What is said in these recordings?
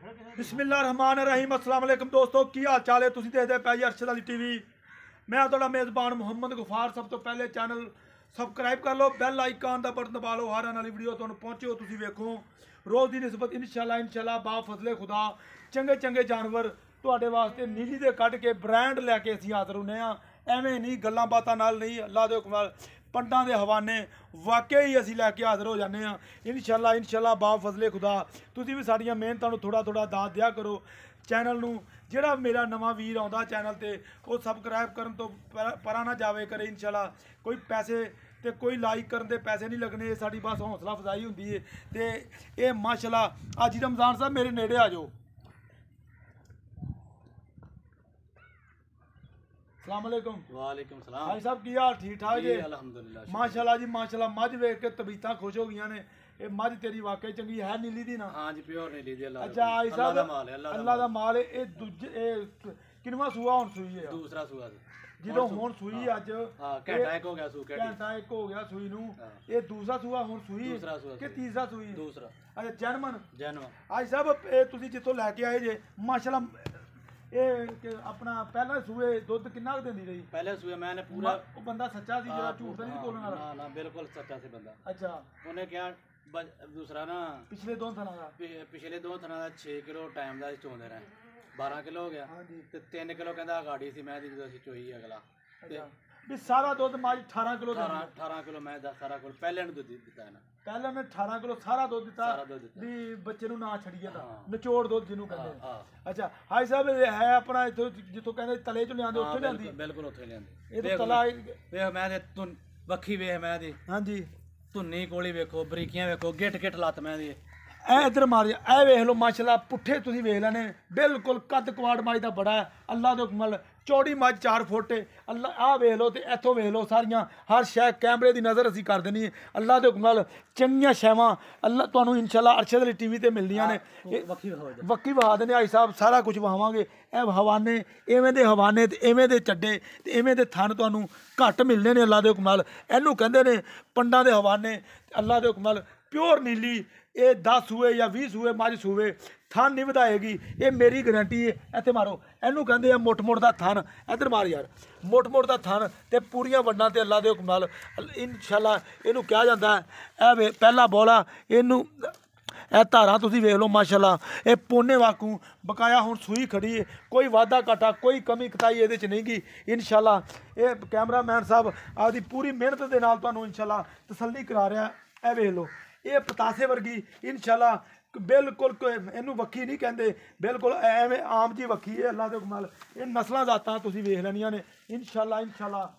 बिस्मिल्लाहिर्रहमानिर्रहीम अस्सलाम वालेकुम दोस्तों की हाल चाल है तुसीं देखदे पए जी अरशद अली टीवी। मैं तुहाडा मेज़बान मुहम्मद गफार। सब तो पहले चैनल सबसक्राइब कर लो, बैल आइकन का बटन दबा लो, हर आने वाली वीडियो तुहानूं पहुंचे हो तुसीं वेखो। रोज़ की निस्बत इंशाल्लाह बा फजले खुदा चंगे चंगे जानवर तुहाडे वास्ते नीली दे कढ के ब्रांड लैके असीं हाज़र हुंदे हां। एवें नहीं गल्लां बातां नाल नहीं, अल्लाह दे हुक्म नाल पंडां दे हवाने वाकई असीं लैके हाज़र हो जाने हां। इंशाल्लाह बा फजले खुदा तुसीं भी साडियां मेहनतां नूं थोड़ा थोड़ा दाद दिया करो। चैनल नूं ਜਿਹੜਾ मेरा नवा वीर आउंदा चैनल ते वो सबसक्राइब करन तो परा ना जावे करे। इंशाल्लाह कोई पैसे ते कोई लाइक करन दे पैसे नहीं लगने, साडी बस हौसला अफजाई हुंदी है। ते ये माशाल्लाह आज रमज़ान साहब मेरे नेड़े आ जाओ। अस्सलाम वालेकुम। वालेकुम सलाम। भाई साहब की हाल ठीक ठाक जी? अल्हम्दुलिल्लाह माशाल्लाह जी माशाल्लाह। मझ वेख के तबीयतां खुश हो गई ने। ये मझ तेरी वाकई चंगी है नीली दी ना? हाँ जी प्योर नीली दी। अल्लाह अच्छा आई साहब अल्लाह दा माल है। ये दूजे किनवा सूआ हुण सूई है? दूसरा सूआ ਜਦੋਂ ਹੁਣ ਸੂਈ ਅੱਜ ਘੰਟਾ ਇੱਕ ਹੋ ਗਿਆ ਸੂ ਕੇ ਘੰਟਾ ਇੱਕ ਹੋ ਗਿਆ ਸੂਈ ਨੂੰ। ਇਹ ਦੂਸਰਾ ਸੂਆ ਹੁਣ ਸੂਈ ਦੂਸਰਾ ਸੂਆ ਕਿ ਤੀਸਰਾ ਸੂਈ? ਦੂਸਰਾ। ਅੱਛਾ ਜਨਮਨ ਜਨਮਨ। ਅੱਜ ਸਾਹਿਬ ਇਹ ਤੁਸੀਂ ਜਿੱਥੋਂ ਲੈ ਕੇ ਆਏ ਜੇ ਮਾਸ਼ਾਅੱਲਾ ਇਹ ਆਪਣਾ ਪਹਿਲਾ ਸੂਏ ਦੁੱਧ ਕਿੰਨਾ ਕੁ ਦਿੰਦੀ ਰਹੀ? ਪਹਿਲੇ ਸੂਏ ਮੈਂ ਨੇ ਪੂਰਾ ਉਹ ਬੰਦਾ ਸੱਚਾ ਸੀ ਜਿਹੜਾ ਝੂਠ ਤਾਂ ਨਹੀਂ ਬੋਲਣ ਵਾਲਾ? ਨਾ ਨਾ ਬਿਲਕੁਲ ਸੱਚਾ ਸੀ ਬੰਦਾ। ਅੱਛਾ ਉਹਨੇ ਕਿਹਾ ਦੂਸਰਾ ਨਾ ਪਿਛਲੇ ਦੋ ਥਣਾ ਦਾ ਪਿਛਲੇ ਦੋ ਥਣਾ ਦਾ 6 ਕਿਲੋ ਟਾਈਮ ਦਾ ਚੋਂਦੇ ਰਹੇ। 12 ਕਿਲੋ ਹੋ ਗਿਆ ਤੇ 3 ਕਿਲੋ ਕਹਿੰਦਾ ਗਾੜੀ ਸੀ ਮੈਂ ਦੀ ਜਦੋਂ ਅਸੀਂ ਚੋਈ ਅਗਲਾ ਵੀ ਸਾਰਾ ਦੁੱਧ ਮਾਜ 18 ਕਿਲੋ ਦਾ 18 ਕਿਲੋ ਮੈਂ ਦਾ ਸਾਰਾ ਕੁਝ ਪਹਿਲੇ ਨੂੰ ਦੁੱਧ ਦਿੱਤਾ ਨਾ। ਪਹਿਲਾਂ ਨੇ 18 ਕਿਲੋ ਸਾਰਾ ਦੁੱਧ ਦਿੱਤਾ ਵੀ ਬੱਚੇ ਨੂੰ ਨਾ ਛੜੀਏ ਤਾਂ ਨਿਚੋੜ ਦੁੱਧ ਜਿਹਨੂੰ ਕਹਿੰਦੇ। ਅੱਛਾ ਹਾਈ ਸਾਹਿਬ ਹੈ ਆਪਣਾ ਇੱਥੋਂ ਜਿੱਥੋਂ ਕਹਿੰਦੇ ਤਲੇ ਚ ਲਿਆਂਦੇ ਉੱਥੇ ਲਿਆਂਦੀ? ਬਿਲਕੁਲ ਉੱਥੇ ਲਿਆਂਦੀ। ਇਹ ਤਾਂ ਤਲਾ ਵੇਖ ਮੈਂ ਤੇ ਵੱਖੀ ਵੇਖ ਮੈਂ ਦੀ। ਹਾਂਜੀ ਧੁੰਨੀ ਕੋਲੀ ਵੇਖੋ, ਬਰੀਕੀਆਂ ਵੇਖੋ, ਗਿੱਟ ਲੱਤ ਮੈਂ ਦੀ। ਇਹ ਇੱਧਰ ਮਾਰਿਆ ਇਹ ਵੇਖ ਲਓ ਮਾਸ਼ਾਅੱਲਾ ਪੁੱਠੇ ਤੁਸੀਂ ਵੇਖ ਲੈਣੇ ਬਿਲਕੁਲ ਕੱਦ ਕੁਆੜ ਮੱਝ ਦਾ ਬੜਾ ਹੈ। ਅੱਲਾ ਦੇ ਹੁਕਮ ਨਾਲ ਚੌੜੀ ਮੱਝ 4 ਫੁੱਟ ਹੈ। ਅੱਲਾ ਆਹ ਵੇਖ ਲਓ ਤੇ ਇੱਥੋਂ ਵੇਖ ਲਓ ਸਾਰੀਆਂ ਹਰ ਸ਼ੈ ਕੈਮਰੇ ਦੀ ਨਜ਼ਰ ਅਸੀਂ ਕਰ ਦੇਣੀ ਹੈ। ਅੱਲਾ ਦੇ ਹੁਕਮ ਨਾਲ ਚੰਗੀਆਂ ਸ਼ੈਵਾਂ ਅੱਲਾ ਤੁਹਾਨੂੰ ਇੰਸ਼ਾਅੱਲਾ ਅਰਸ਼ਦ ਅਲੀ ਟੀਵੀ ਤੇ ਮਿਲਦੀਆਂ ਨੇ। ਵੱਖੀ ਵਹਾ ਦੇਣੇ ਆਈ ਸਾਹਿਬ ਸਾਰਾ ਕੁਝ ਵਹਾਵਾਂਗੇ। ਇਹ ਹਵਾਨੇ ਇਵੇਂ ਦੇ ਹਵਾਨੇ ਤੇ ਇਵੇਂ ਦੇ ਚੱਡੇ ਤੇ ਇਵੇਂ ਦੇ ਥਣ ਤੁਹਾਨੂੰ ਘੱਟ ਮਿਲਣੇ ਨੇ ਅੱਲਾ ਦੇ ਹੁਕਮ ਨਾਲ। ਇਹਨੂੰ ਕਹਿੰਦੇ ਨੇ ਪੰਡਾਂ ਦੇ ਹਵਾਨੇ। ਅੱਲਾ ਦੇ ਹੁਕਮ ਨਾਲ ਪਿਓਰ ਨੀਲੀ ਇਹ 10 ਸੂਏ ਜਾਂ 20 ਸੂਏ ਮੱਝ ਸੂਵੇ ਥਣ ਨਹੀਂ ਵਧਾਏਗੀ, ਇਹ ਮੇਰੀ ਗਰੰਟੀ ਹੈ। ਇੱਥੇ ਮਾਰੋ ਇਹਨੂੰ ਕਹਿੰਦੇ ਆ ਮੁੱਠ ਦਾ ਥਣ। ਇੱਧਰ ਮਾਰ ਯਾਰ ਮੁੱਠ ਦਾ ਥਣ ਤੇ ਪੂਰੀਆਂ ਵੰਡਾਂ ਤੇ ਅੱਲਾ ਦੇ ਹੁਕਮ ਨਾਲ ਇੰਸ਼ਾਅੱਲਾ ਇਹਨੂੰ ਕਿਹਾ ਜਾਂਦਾ ਹੈ। ਇਹ ਪਹਿਲਾ ਬੋਲਾ ਇਹਨੂੰ ਇਹ ਧਾਰਾਂ ਤੁਸੀਂ ਵੇਖ ਲਓ ਮਾਸ਼ਾਅੱਲਾ ਇਹ ਪੋਨੇ ਵਾਕੂ ਬਕਾਇਆ ਹੁਣ ਸੂਈ ਖੜੀ ਹੈ। ਕੋਈ ਵਾਧਾ ਘਾਟਾ ਕੋਈ ਕਮੀ ਕਤਾਈ ਇਹਦੇ 'ਚ ਨਹੀਂ ਗੀ। ਇੰਸ਼ਾਅੱਲਾ ਇਹ ਕੈਮਰਾਮੈਨ ਸਾਹਿਬ ਆਪਦੀ ਪੂਰੀ ਮਿਹਨਤ ਦੇ ਨਾਲ ਤੁਹਾਨੂੰ ਇੰਸ਼ਾਅੱਲਾ ਤਸੱਲੀ ਕਰਾ ਰਿਹਾ। ਇਹ ਵੇਖ ਲਓ ਇਹ ਪਤਾਸੇ ਵਰਗੀ ਇੰਸ਼ਾਅੱਲਾ ਬਿਲਕੁਲ ਇਹਨੂੰ ਵੱਖੀ ਨਹੀਂ ਕਹਿੰਦੇ, ਬਿਲਕੁਲ ਐਵੇਂ ਆਮ ਜੀ ਵੱਖੀ ਹੈ ਅੱਲਾ ਦੇ ਹੁਕਮ ਨਾਲ। ਇਹ ਨਸਲਾਂ ਜ਼ਾਤਾਂ ਤੁਸੀਂ ਵੇਖ ਲੈਣੀਆਂ ਨੇ ਇੰਸ਼ਾਅੱਲਾ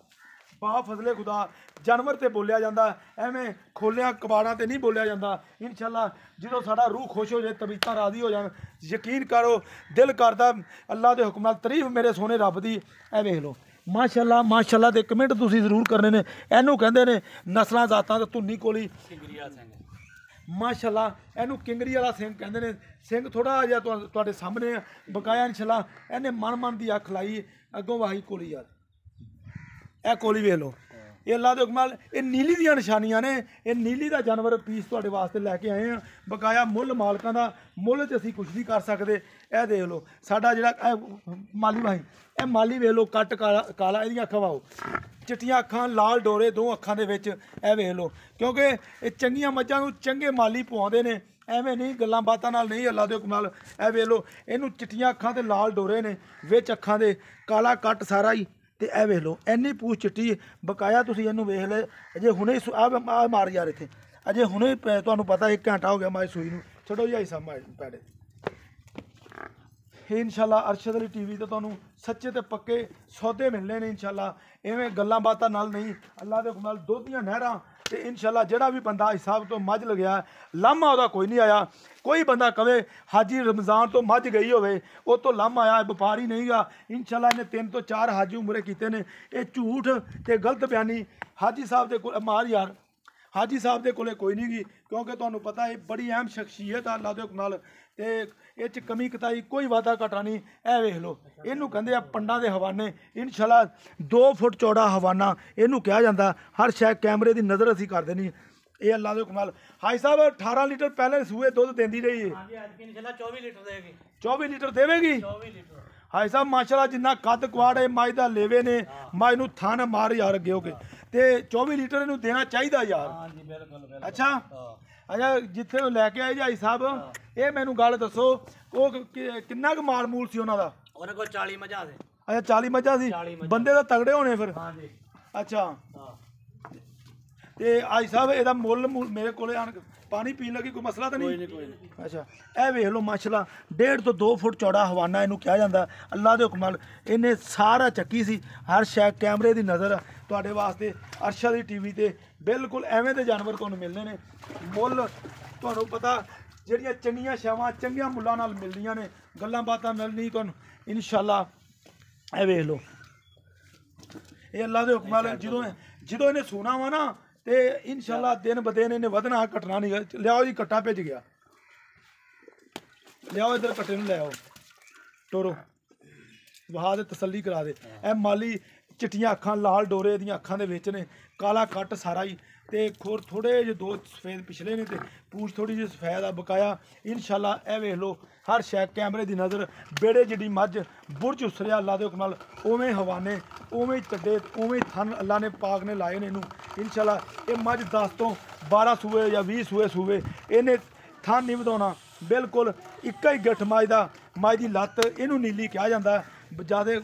ਬਾ ਫਜ਼ਲੇ ਖੁਦਾ। ਜਾਨਵਰ ਤੇ ਬੋਲਿਆ ਜਾਂਦਾ ਐਵੇਂ ਖੋਲਿਆਂ ਕਬਾੜਾਂ ਤੇ ਨਹੀਂ ਬੋਲਿਆ ਜਾਂਦਾ। ਇੰਸ਼ਾਅੱਲਾ ਜਦੋਂ ਸਾਡਾ ਰੂਹ ਖੁਸ਼ ਹੋ ਜਾਏ ਤਬੀਅਤਾਂ ਰਾਜ਼ੀ ਹੋ ਜਾਣ ਯਕੀਨ ਕਰੋ ਦਿਲ ਕਰਦਾ ਅੱਲਾ ਦੇ ਹੁਕਮ ਨਾਲ ਤਾਰੀਫ ਮੇਰੇ ਸੋਹਣੇ ਰੱਬ ਦੀ। ਇਹ ਵੇਖ ਲਓ ਮਾਸ਼ਾਅੱਲਾ ਦੇ ਕਮੈਂਟ ਤੁਸੀਂ ਜ਼ਰੂਰ ਕਰਨੇ ਨੇ। ਇਹਨੂੰ ਕਹਿੰਦੇ ਨੇ ਨਸਲਾਂ ਜ਼ਾਤਾਂ ਤੇ ਧੁੰਨੀ ਕੋਲੀ ਮਾਸ਼ਾਅੱਲਾ ਇਹਨੂੰ ਕਿੰਗਰੀ ਵਾਲਾ ਸਿੰਘ ਕਹਿੰਦੇ ਨੇ। ਸਿੰਘ ਥੋੜਾ ਜਿਹਾ ਤੁਹਾਡੇ ਸਾਹਮਣੇ ਬਕਾਇਆ ਇੰਸ਼ਾਅੱਲਾ ਇਹਨੇ ਮਨ ਦੀ ਅੱਖ ਲਾਈ ਅੱਗੋਂ ਵਾਹੀ ਕੋਲੀ ਯਾਰ। ਇਹ ਕੋਲੀ ਵੇਖ ਲਓ ਇਹ ਅੱਲਾ ਦੇ ਹੁਕਮ ਨਾਲ ਇਹ ਨੀਲੀ ਦੀਆਂ ਨਿਸ਼ਾਨੀਆਂ ਨੇ। ਇਹ ਨੀਲੀ ਦਾ ਜਾਨਵਰ ਪੀਸ ਤੁਹਾਡੇ ਵਾਸਤੇ ਲੈ ਕੇ ਆਏ ਆ ਬਕਾਇਆ ਮੁੱਲ ਮਾਲਕਾਂ ਦਾ ਮੁੱਲ 'ਚ ਅਸੀਂ ਕੁਛ ਨਹੀਂ ਕਰ ਸਕਦੇ। ਇਹ ਦੇਖ ਲਓ ਸਾਡਾ ਜਿਹੜਾ ਮਾਲੀ ਭਾਈ ਇਹ ਮਾਲੀ ਵੇਖ ਲਓ ਕੱਟ ਕਾਲਾ ਇਹਦੀਆਂ ਅੱਖਾਂ ਵਾਓ ਚਿੱਟੀਆਂ ਅੱਖਾਂ ਲਾਲ ਡੋਰੇ ਦੋ ਅੱਖਾਂ ਦੇ ਵਿੱਚ। ਇਹ ਵੇਖ ਲਓ ਕਿਉਂਕਿ ਇਹ ਚੰਗੀਆਂ ਮੱਝਾਂ ਨੂੰ ਚੰਗੇ ਮਾਲੀ ਪਵਾਉਂਦੇ ਨੇ ਐਵੇਂ ਨਹੀਂ ਗੱਲਾਂ ਬਾਤਾਂ ਨਾਲ ਨਹੀਂ ਅੱਲਾ ਦੇ ਹੁਕਮ ਨਾਲ। ਇਹ ਵੇਖ ਲਓ ਇਹਨੂੰ ਚਿੱਟੀਆਂ ਅੱਖਾਂ ਤੇ ਲਾਲ ਡੋਰੇ ਨੇ ਵਿੱਚ ਅੱਖਾਂ ਦੇ ਕਾਲਾ ਕੱਟ ਸਾਰਾ ਹੀ। ਤੇ ਇਹ ਵੇਖ ਲਓ ਇੰਨੀ ਪੂਛ ਚਿੱਟੀ ਬਕਾਇਆ ਤੁਸੀਂ ਇਹਨੂੰ ਵੇਖ ਲੈ ਅਜੇ ਹੁਣੇ ਆ ਮਾਰ ਯਾਰ ਇੱਥੇ ਅਜੇ ਹੁਣੇ ਤੁਹਾਨੂੰ ਪਤਾ 1 ਘੰਟਾ ਹੋ ਗਿਆ ਮਾਈ ਸੂਈ ਨੂੰ। ਛੱਡੋ ਜੀ ਸਾਹਿਬ ਪੈੜੇ ਇੰਸ਼ਾਅੱਲਾ ਅਰਸ਼ਦ ਅਲੀ ਟੀਵੀ ਤੇ ਤੁਹਾਨੂੰ ਸੱਚੇ ਤੇ ਪੱਕੇ ਸੌਦੇ ਮਿਲਣੇ ਨੇ ਇੰਸ਼ਾਅੱਲਾ ਐਵੇਂ ਗੱਲਾਂ ਬਾਤਾਂ ਨਾਲ ਨਹੀਂ। ਅੱਲਾ ਦੇ ਹੁਕਮ ਨਾਲ ਦੁੱਧ ਦੀਆਂ ਨਹਿਰਾਂ ਤੇ ਇੰਸ਼ਾਅੱਲਾ ਜਿਹੜਾ ਵੀ ਬੰਦਾ ਹਿਸਾਬ ਤੋਂ ਮੱਝ ਲਗਿਆ ਲਾਮਾ ਉਹਦਾ ਕੋਈ ਨਹੀਂ ਆਇਆ। ਕੋਈ ਬੰਦਾ ਕਵੇ ਹਾਜੀ ਰਮਜ਼ਾਨ ਤੋਂ ਮੱਝ ਗਈ ਹੋਵੇ ਉਹ ਤੋਂ ਲਾਮਾ ਆਇਆ ਵਪਾਰੀ ਨਹੀਂ ਗਾ। ਇੰਸ਼ਾਅੱਲਾ ਇਹਨੇ 3 ਤੋਂ 4 ਹਾਜੀ ਉਮਰੇ ਕੀਤੇ ਨੇ। ਇਹ ਝੂਠ ਤੇ ਗਲਤ ਬਿਆਨੀ ਹਾਜੀ ਸਾਹਿਬ ਦੇ ਕੋਲ ਮਾਰ ਯਾਰ ਹਾਜੀ ਸਾਹਿਬ ਦੇ ਕੋਲੇ ਕੋਈ ਨਹੀਂ ਗੀ ਕਿਉਂਕਿ ਤੁਹਾਨੂੰ ਪਤਾ ਇਹ ਬੜੀ ਅਹਿਮ ਸ਼ਖਸੀਅਤ ਆ ਅੱਲਾ ਦੇ ਹੁਕਮ ਨਾਲ। ਤੇ ਇਹ 'ਚ ਕਮੀ ਕਤਾਈ ਕੋਈ ਵਾਧਾ ਘਾਟਾ ਨਹੀਂ। ਇਹ ਵੇਖ ਲਓ ਇਹਨੂੰ ਕਹਿੰਦੇ ਆ ਪੰਡਾਂ ਦੇ ਹਵਾਨੇ। ਇੰਸ਼ਾਅੱਲਾ 2 ਫੁੱਟ ਚੌੜਾ ਹਵਾਨਾ ਇਹਨੂੰ ਕਿਹਾ ਜਾਂਦਾ। ਹਰ ਸ਼ੈ ਕੈਮਰੇ ਦੀ ਨਜ਼ਰ ਅਸੀਂ ਕਰ ਦੇਣੀ ਇਹ ਅੱਲਾ ਦੇ ਕਮਾਲ। ਹਾਈ ਸਾਹਿਬ 18 ਲੀਟਰ ਪਹਿਲੇ ਸੂਏ ਦੁੱਧ ਦਿੰਦੀ ਰਹੀ ਹੈ। ਹਾਂਜੀ ਅੱਜ ਇਨਸ਼ਾਅੱਲਾ 24 ਲੀਟਰ ਦੇਗੀ। 24 ਲੀਟਰ ਦੇਵੇਗੀ। 24 ਲੀਟਰ। ਹਾਈ ਸਾਹਿਬ ਮਾਸ਼ਾਅੱਲਾ ਜਿੰਨਾ ਕੱਦ ਕੁਆੜ ਹੈ ਮੱਝ ਦਾ ਲੇਵੇ ਨੇ, ਮੱਝ ਨੂੰ ਥਣ ਮਾਰ ਯਾਰ ਅੱਗੇ ਹੋ ਕੇ, ਤੇ 24 ਲੀਟਰ ਇਹਨੂੰ ਦੇਣਾ ਚਾਹੀਦਾ ਯਾਰ। ਹਾਂਜੀ ਬਿਲਕੁਲ ਬਿਲਕੁਲ। ਅੱਛਾ ਅੱਛਾ, ਜਿੱਥੇ ਉਹ ਲੈ ਕੇ ਆਏ ਜੀ ਹਾਈ ਸਾਹਿਬ, ਇਹ ਮੈਨੂੰ ਗੱਲ ਦੱਸੋ ਉਹ ਕਿੰਨਾ ਕੁ ਮਾਲ ਮੂਲ ਸੀ ਉਹਨਾਂ ਦਾ? ਉਹਨੇ ਕੋਲ 40 ਮੱਝਾਂ ਸੀ। ਅੱਛਾ 40 ਮੱਝਾਂ ਸੀ। 40 ਮੱਝਾਂ। ਬੰਦੇ ਤਾਂ ਤਗੜੇ ਹੋਣੇ ਫਿਰ। ਹਾਂਜੀ ਅੱਛਾ ਹਾਂ। ਤੇ ਹਾਈ ਸਾਹਿਬ ਇਹਦਾ ਮੁੱਲ ਮੇਰੇ ਕੋਲੇ ਆਣ ਪਾਣੀ ਪੀਣ ਲੱਗੀ ਕੋਈ ਮਸਲਾ ਤਾਂ ਕੋਈ ਨਹੀਂ? ਨਹੀਂ ਕੋਈ ਨਹੀਂ। ਅੱਛਾ ਇਹ ਵੇਖ ਲਓ ਮਾਸ਼ਾਅੱਲਾ 1.5 ਤੋਂ 2 ਫੁੱਟ ਚੌੜਾ ਹਵਾਨਾ ਇਹਨੂੰ ਕਿਹਾ ਜਾਂਦਾ। ਅੱਲਾ ਦੇ ਹੁਕਮ ਨਾਲ ਇਹਨੇ ਸਾਰਾ ਚੱਕੀ ਸੀ, ਹਰ ਸ਼ੈ ਕੈਮਰੇ ਦੀ ਨਜ਼ਰ ਤੁਹਾਡੇ ਵਾਸਤੇ ਅਰਸ਼ਦ ਦੀ ਟੀਵੀ ਤੇ। ਬਿਲਕੁਲ ਐਵੇਂ ਦੇ ਜਾਨਵਰ ਤੁਹਾਨੂੰ ਮਿਲਣੇ ਨੇ। ਮੁੱਲ ਤੁਹਾਨੂੰ ਪਤਾ ਜਿਹੜੀਆਂ ਚੰਗੀਆਂ ਸ਼ਾਵਾਂ ਚੰਗੀਆਂ ਮੁੱਲਾਂ ਨਾਲ ਮਿਲਦੀਆਂ ਨੇ, ਗੱਲਾਂ ਬਾਤਾਂ ਮਿਲਣੀ ਤੁਹਾਨੂੰ ਇਨਸ਼ਾਅੱਲਾ। ਇਹ ਵੇਖ ਲਓ ਇਹ ਅੱਲਾ ਦੇ ਹੁਕਮ ਨਾਲ ਜਦੋਂ ਇਹਨੇ ਸੋਣਾ ਵਾ ਨਾ ਤੇ ਇਨਸ਼ਾਅੱਲਾ ਦਿਨ ਬ ਦਿਨ ਇਹਨੇ ਵਧਣਾ ਘਟਣਾ ਨਹੀਂ। ਲਿਆਓ ਜੀ ਕੱਟਾ ਭੇਜ ਗਿਆ, ਲਿਆਓ ਇੱਧਰ ਕੱਟੇ ਨੂੰ ਲੈ ਆਓ, ਟੋਰੋ ਵਹਾ ਦੇ ਤਸੱਲੀ ਕਰਾ ਦੇ। ਇਹ ਮਾਲੀ ਚਿੱਟੀਆਂ ਅੱਖਾਂ ਲਾਲ ਡੋਰੇ ਦੀਆਂ ਅੱਖਾਂ ਦੇ ਵਿੱਚ ਨੇ, ਕਾਲਾ ਕੱਟ ਸਾਰਾ ਹੀ, ਤੇ ਖੋਰ ਥੋੜੇ ਜਿਹੇ 2 ਸਫੇਦ ਪਿਛਲੇ ਨੇ, ਤੇ ਪੂਛ ਥੋੜੀ ਜਿਹੀ ਸਫੈਦ ਆ ਬਕਾਇਆ ਇਨਸ਼ਾਅੱਲਾ। ਇਹ ਵੇਖ ਲਓ ਹਰ ਸ਼ੈ ਕੈਮਰੇ ਦੀ ਨਜ਼ਰ, ਬੇੜੇ ਜਿੱਡੀ ਮੱਝ ਬੁਰਜ ਉਸਰਿਆ ਅੱਲਾ ਦੇ ਹੁਕਮ ਨਾਲ, ਉਵੇਂ ਹਵਾਨੇ ਉਵੇਂ ਚੱਡੇ ਉਵੇਂ ਥਣ ਅੱਲਾ ਨੇ ਪਾਕ ਨੇ ਲਾਏ ਨੇ ਇਹਨੂੰ ਇਨਸ਼ਾਅੱਲਾ। ਇਹ ਮੱਝ 10 ਤੋਂ 12 ਸੂਏ ਜਾਂ 20 ਸੂਏ ਇਹਨੇ ਥਣ ਨਹੀਂ ਵਧਾਉਣਾ। ਬਿਲਕੁਲ ਇੱਕ ਹੀ ਗਿੱਠ ਮੱਝ ਦਾ, ਮੱਝ ਦੀ ਲੱਤ ਇਹਨੂੰ ਨੀਲੀ ਕਿਹਾ ਜਾਂਦਾ ਜਿਆਦੇ।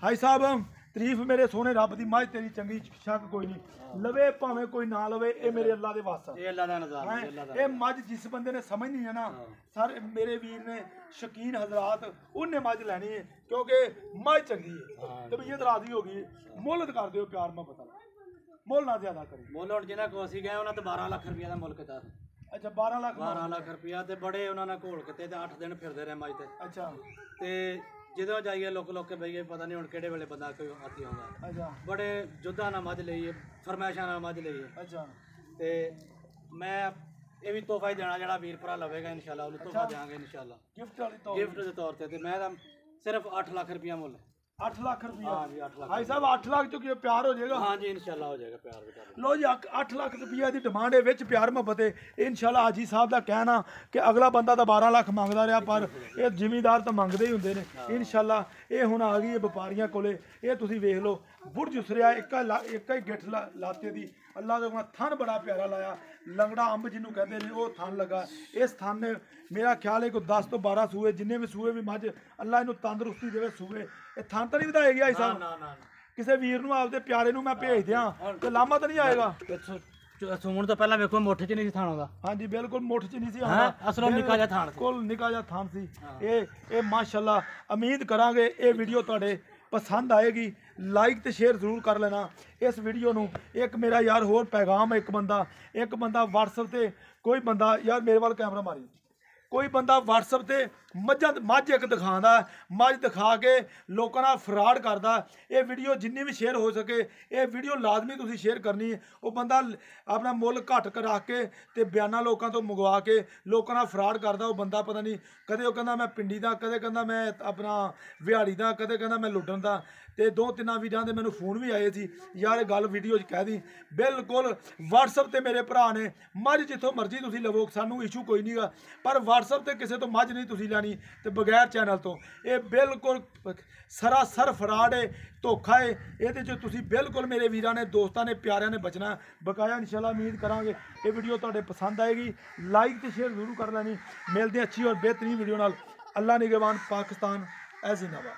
ਹਾਈ ਸਾਹਿਬ ਤਾਰੀਫ ਮੇਰੇ ਸੋਹਣੇ ਰੱਬ ਦੀ, ਮੱਝ ਤੇਰੀ ਚੰਗੀ, ਸ਼ੱਕ ਕੋਈ ਨਹੀਂ। ਲਵੇ ਭਾਵੇਂ ਕੋਈ ਨਾ ਲਵੇ, ਇਹ ਮੇਰੇ ਅੱਲਾ ਦੇ ਵਾਸਾ, ਇਹ ਅੱਲਾ ਦਾ ਨਜ਼ਾਰਾ ਹੈ। ਅੱਲਾ ਦਾ ਇਹ ਮੱਝ ਜਿਸ ਬੰਦੇ ਨੇ ਸਮਝਣੀ ਹੈ ਨਾ, ਸਰ ਮੇਰੇ ਵੀਰ ਨੇ ਸ਼ਕੀਨ ਹਜ਼ਰਾਤ, ਉਹਨੇ ਮੱਝ ਲੈਣੀ ਹੈ ਕਿਉਂਕਿ ਮੱਝ ਚੰਗੀ ਹੈ, ਤਬੀਅਤ ਰਾਜ਼ੀ ਹੋ ਗਈ ਹੈ। ਮੁੱਲ ਕਰ ਦਿਓ ਪਿਆਰ ਮੁਹੱਬਤ ਨਾਲ, ਮੁੱਲ ਨਾ ਜ਼ਿਆਦਾ ਕਰੀ। ਮੁੱਲ ਹੁਣ ਜਿਹਨਾਂ ਕੋਲ ਅਸੀਂ ਗਏ ਉਹਨਾਂ ਤੇ 12 ਲੱਖ ਰੁਪਏ ਦਾ ਮੁੱਲ ਕੀਤਾ। ਅੱਛਾ 12 ਲੱਖ 12 ਲੱਖ ਰੁਪਇਆ ਤੇ ਬੜੇ ਉਹਨਾਂ ਨੇ ਘੋਲ ਕਿਤੇ ਤੇ 8 ਦਿਨ ਫਿਰਦੇ ਰਹੇ ਮੱਝ ਤੇ। ਅੱਛਾ ਤੇ ਜਦੋਂ ਜਾਈਏ ਲੋਕ ਕੇ ਬਈਏ ਪਤਾ ਨਹੀਂ ਹੁਣ ਕਿਹੜੇ ਵੇਲੇ ਬੰਦਾ ਕੋਈ ਹਾਥੀ ਆਉਂਦਾ। ਅੱਛਾ ਬੜੇ ਜੁੱਧਾਂ ਨਾਲ ਮੱਝ ਲਈਏ, ਫਰਮਾਇਸ਼ਾਂ ਨਾਲ ਮੱਝ ਲਈਏ। ਅੱਛਾ ਤੇ ਮੈਂ ਇਹ ਵੀ ਤੋਹਫਾ ਹੀ ਦੇਣਾ, ਜਿਹੜਾ ਵੀਰ ਭਰਾ ਲਵੇਗਾ ਇਨਸ਼ਾਅੱਲਾ ਉਹਨੂੰ ਤੋਹਫਾ ਦੇਵਾਂਗੇ ਇਨਸ਼ਾਅੱਲਾ, ਗਿਫਟ ਵਾਲੀ ਤੌਰ ਗਿਫਟ ਦੇ ਤੌਰ ਤੇ। ਤੇ ਮੈਂ ਤਾਂ ਸਿਰਫ 8 ਲੱਖ ਰੁਪਇਆ ਮੁੱਲ। 8 ਲੱਖ ਰੁਪਇਆ? ਹਾਂਜੀ 8 ਲੱਖ। ਭਾਈ ਸਾਹਿਬ 8 ਲੱਖ ਚੋਂ ਕੀ ਪਿਆਰ ਹੋ ਜਾਏਗਾ? ਹਾਂਜੀ ਇਨਸ਼ਾਅੱਲਾ ਹੋ ਜਾਏਗਾ ਪਿਆਰ ਵਿਚਾਰ। ਲੋ ਜੀ 8 ਲੱਖ ਰੁਪਈਆ ਦੀ ਡਿਮਾਂਡ ਹੈ, ਵਿੱਚ ਪਿਆਰ ਮੁਹੱਬਤ ਹੈ ਇਨਸ਼ਾਅੱਲਾ। ਹਾਜੀ ਸਾਹਿਬ ਦਾ ਕਹਿਣਾ ਕਿ ਅਗਲਾ ਬੰਦਾ ਤਾਂ 12 ਲੱਖ ਮੰਗਦਾ ਰਿਹਾ, ਪਰ ਇਹ ਜ਼ਿਮੀਂਦਾਰ ਤਾਂ ਮੰਗਦੇ ਹੀ ਹੁੰਦੇ ਨੇ ਇਨਸ਼ਾਅੱਲਾ। ਇਹ ਹੁਣ ਆ ਗਈ ਹੈ ਵਪਾਰੀਆਂ ਕੋਲੇ। ਇਹ ਤੁਸੀਂ ਵੇਖ ਲਓ ਬੁਰਜ ਉਸਰਿਆ, ਇੱਕ ਹੀ ਗਿੱਠ ਲਾਤੇ ਦੀ ਅੱਲਾ ਦੇ ਥਣ ਬੜਾ ਪਿਆਰਾ ਲਾਇਆ, ਲੰਗੜਾ ਅੰਬ ਜਿਹਨੂੰ ਕਹਿੰਦੇ ਨੇ ਉਹ ਥਣ ਲੱਗਾ। ਇਸ ਥਣ ਨੇ ਮੇਰਾ ਖਿਆਲ ਹੈ ਕੋਈ 10 ਤੋਂ 12 ਸੂਏ, ਜਿੰਨੇ ਵੀ ਸੂਏ ਵੀ ਮੱਝ ਅੱਲਾ ਇਹਨੂੰ ਤੰਦਰੁਸਤੀ ਦੇਵੇ ਸੂਏ, ਇਹ ਥਣ ਤਾਂ ਨਹੀਂ ਵਧਾਏਗੀ ਆਈ ਸਾਹਿਬ? ਨਾ ਨਾ ਕਿਸੇ ਵੀਰ ਨੂੰ ਆਪਦੇ ਪਿਆਰੇ ਨੂੰ ਮੈਂ ਭੇਜ ਦਿਆਂ ਤੇ ਲਾਮਾ ਤਾਂ ਨਹੀਂ ਆਏਗਾ? ਸੂਣ ਤੋਂ ਪਹਿਲਾਂ ਵੇਖੋ ਮੁੱਠ 'ਚ ਨਹੀਂ ਸੀ ਥਾਣ ਉਹਦਾ। ਹਾਂਜੀ ਬਿਲਕੁਲ ਮੁੱਠ 'ਚ ਨਹੀਂ ਸੀ ਆਉਂਦਾ, ਅਸਲੋਂ ਨਿੱਕਾ ਜਿਹਾ ਥਾਣ ਸੀ, ਕੋਲ ਨਿੱਕਾ ਜਿਹਾ ਥਾਣ ਸੀ। ਇਹ ਮਾਸ਼ਾਅੱਲਾ ਉਮੀਦ ਕਰਾਂਗੇ ਇਹ ਵੀਡੀਓ ਤੁਹਾਡੇ ਪਸੰਦ ਆਏਗੀ। ਲਾਈਕ ਤੇ ਸ਼ੇਅਰ ਜ਼ਰੂਰ ਕਰ ਲੈਣਾ ਇਸ ਵੀਡੀਓ ਨੂੰ। ਇੱਕ ਮੇਰਾ ਯਾਰ ਹੋਰ ਪੈਗਾਮ ਹੈ, ਇੱਕ ਬੰਦਾ WhatsApp ਤੇ ਕੋਈ ਬੰਦਾ ਯਾਰ ਮੇਰੇ ਵੱਲ ਕੈਮਰਾ ਮਾਰੀ, ਕੋਈ ਬੰਦਾ WhatsApp ਤੇ ਮੱਝ ਇੱਕ ਦਿਖਾਉਂਦਾ, ਮੱਝ ਦਿਖਾ ਕੇ ਲੋਕਾਂ ਨਾਲ ਫਰਾਡ ਕਰਦਾ। ਇਹ ਵੀਡੀਓ ਜਿੰਨੀ ਵੀ ਸ਼ੇਅਰ ਹੋ ਸਕੇ ਇਹ ਵੀਡੀਓ ਲਾਜ਼ਮੀ ਤੁਸੀਂ ਸ਼ੇਅਰ ਕਰਨੀ ਹੈ। ਉਹ ਬੰਦਾ ਆਪਣਾ ਮੁੱਲ ਘੱਟ ਕਰਾ ਕੇ ਤੇ ਬਿਆਨਾ ਲੋਕਾਂ ਤੋਂ ਮੰਗਵਾ ਕੇ ਲੋਕਾਂ ਨਾਲ ਫਰਾਡ ਕਰਦਾ। ਉਹ ਬੰਦਾ ਪਤਾ ਨਹੀਂ ਕਦੇ ਉਹ ਕਹਿੰਦਾ ਮੈਂ ਪਿੰਡੀ ਦਾ, ਕਦੇ ਕਹਿੰਦਾ ਮੈਂ ਆਪਣਾ ਵਿਹਾੜੀ ਦਾ, ਕਦੇ ਕਹਿੰਦਾ ਮੈਂ ਲੁੱਟਣ ਦਾ। ਤੇ 2-3 ਵੀਰਾਂ ਦੇ ਮੈਨੂੰ ਫੋਨ ਵੀ ਆਏ ਸੀ, ਯਾਰ ਇਹ ਗੱਲ ਵੀਡੀਓ 'ਚ ਕਹਿ ਦੀ। ਬਿਲਕੁਲ WhatsApp ਤੇ ਮੇਰੇ ਭਰਾ ਨੇ ਮੱਝ ਜਿੱਥੋਂ ਮਰਜ਼ੀ ਤੁਸੀਂ ਲਵੋ, ਸਾਨੂੰ ਇਸ਼ੂ ਕੋਈ ਨਹੀਂਗਾ, ਪਰ WhatsApp ਤੇ ਕਿਸੇ ਤੋਂ ਮੱਝ ਨਹੀਂ ਤੁਸੀਂ ਲੈਣੀ ਤੇ ਬਗੈਰ ਚੈਨਲ ਤੋਂ। ਇਹ ਬਿਲਕੁਲ ਸਰਾਸਰ ਫਰਾਡ ਹੈ, ਧੋਖਾ ਹੈ। ਇਹਦੇ 'ਚ ਤੁਸੀਂ ਬਿਲਕੁਲ ਮੇਰੇ ਵੀਰਾਂ ਨੇ, ਦੋਸਤਾਂ ਨੇ, ਪਿਆਰਿਆਂ ਨੇ ਬਚਣਾ ਬਕਾਇਆ ਇਨਸ਼ਾਅੱਲਾ। ਉਮੀਦ ਕਰਾਂਗੇ ਇਹ ਵੀਡੀਓ ਤੁਹਾਡੇ ਪਸੰਦ ਆਏਗੀ। ਲਾਈਕ ਤੇ ਸ਼ੇਅਰ ਜ਼ਰੂਰ ਕਰ ਲੈਣੀ। ਮਿਲਦੇ ਅੱਛੀ ਔਰ ਬਿਹਤਰੀਨ ਵੀਡੀਓ ਨਾਲ। ਅੱਲਾ ਨਿਗਹਿਬਾਨ, ਪਾਕਿਸਤਾਨ ਐ ਜ਼ਿੰਦਾਬਾਦ।